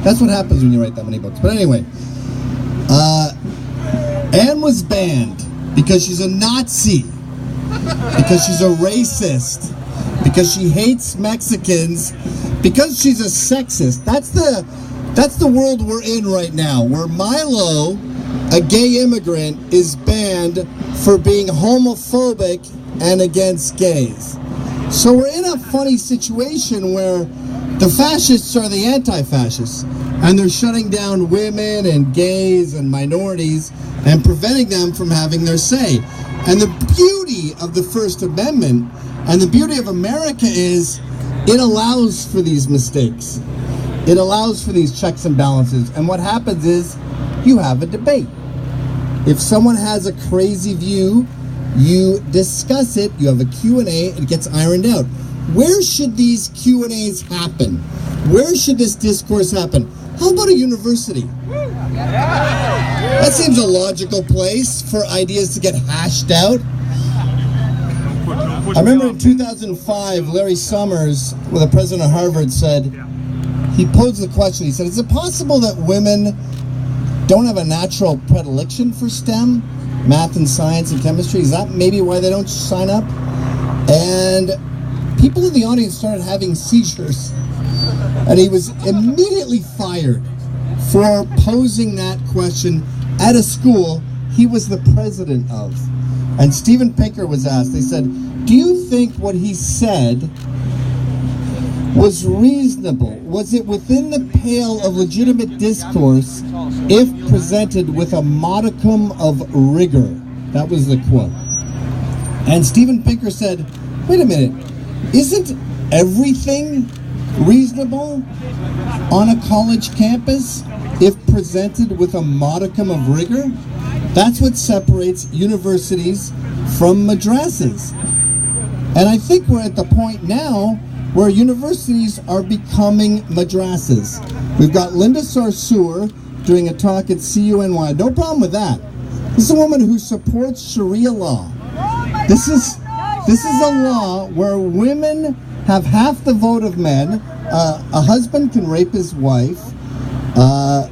That's what happens when you write that many books. But anyway, Anne was banned because she's a Nazi, because she's a racist, because she hates Mexicans, because she's a sexist. That's the world we're in right now, where Milo, a gay immigrant, is banned for being homophobic and against gays. So we're in a funny situation where the fascists are the anti-fascists, and they're shutting down women and gays and minorities and preventing them from having their say. And the beauty of the First Amendment and the beauty of America is it allows for these mistakes. It allows for these checks and balances. And what happens is you have a debate. If someone has a crazy view, you discuss it, you have a Q&A, it gets ironed out. Where should these Q&As happen? Where should this discourse happen? How about a university? That seems a logical place for ideas to get hashed out. I remember in 2005, Larry Summers, the president of Harvard, said, he posed the question, he said, is it possible that women don't have a natural predilection for STEM, math and science and chemistry? Is that maybe why they don't sign up? And people in the audience started having seizures. And he was immediately fired for posing that question at a school he was the president of. And Steven Pinker was asked, they said, do you think what he said was reasonable? Was it within the pale of legitimate discourse if presented with a modicum of rigor? That was the quote. And Steven Pinker said, wait a minute, isn't everything reasonable on a college campus if presented with a modicum of rigor? That's what separates universities from madrasas. And I think we're at the point now where universities are becoming madrasas. We've got Linda Sarsour doing a talk at CUNY. No problem with that. This is a woman who supports Sharia law. This is a law where women have half the vote of men. A husband can rape his wife. A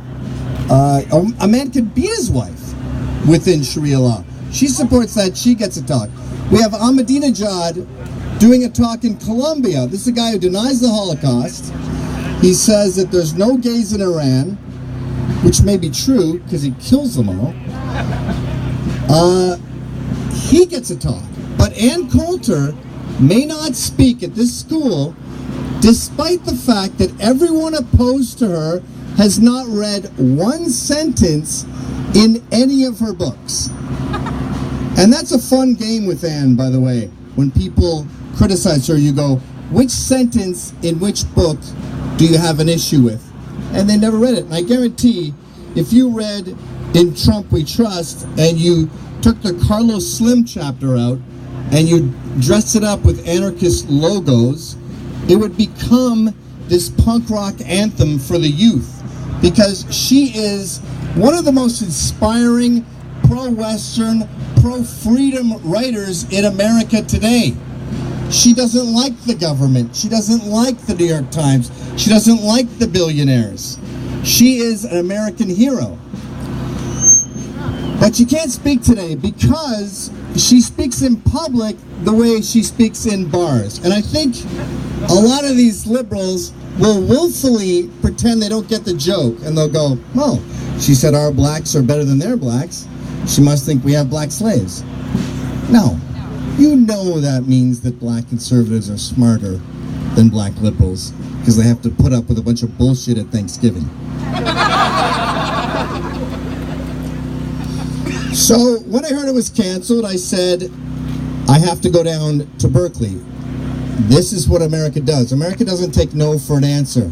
man can beat his wife within Sharia law. She supports that. She gets a talk. We have Ahmadinejad doing a talk in Colombia. This is a guy who denies the Holocaust. He says that there's no gays in Iran, which may be true because he kills them all. He gets a talk. But Ann Coulter may not speak at this school despite the fact that everyone opposed to her has not read one sentence in any of her books. And that's a fun game with Anne, by the way. When people criticize her, you go, which sentence in which book do you have an issue with? And they never read it. And I guarantee, if you read In Trump We Trust, and you took the Carlos Slim chapter out, and you dressed it up with anarchist logos, it would become this punk rock anthem for the youth. Because she is one of the most inspiring pro-Western, pro-freedom writers in America today. She doesn't like the government. She doesn't like the New York Times. She doesn't like the billionaires. She is an American hero. But she can't speak today because she speaks in public the way she speaks in bars. And I think a lot of these liberals will willfully pretend they don't get the joke, and they'll go, oh, she said our blacks are better than their blacks. She must think we have black slaves. No. You know that means that black conservatives are smarter than black liberals because they have to put up with a bunch of bullshit at Thanksgiving. So when I heard it was canceled, I said, I have to go down to Berkeley. This is what America does. America doesn't take no for an answer.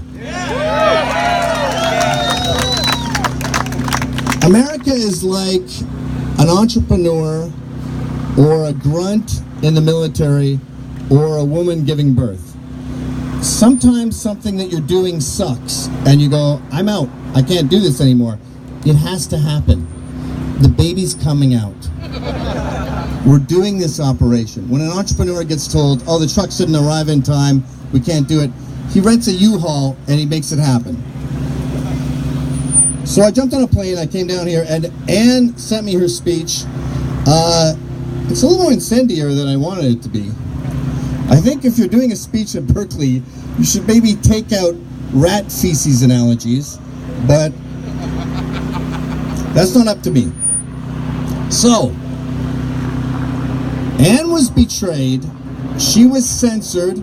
America is like an entrepreneur or a grunt in the military or a woman giving birth. Sometimes something that you're doing sucks and you go, I'm out. I can't do this anymore. It has to happen. The baby's coming out. We're doing this operation. When an entrepreneur gets told, oh, the trucks didn't arrive in time, we can't do it, he rents a U-Haul and he makes it happen. So I jumped on a plane, I came down here, and Anne sent me her speech. It's a little more incendiary than I wanted it to be. I think if you're doing a speech at Berkeley, you should maybe take out rat feces analogies, but that's not up to me. So, Anne was betrayed, she was censored,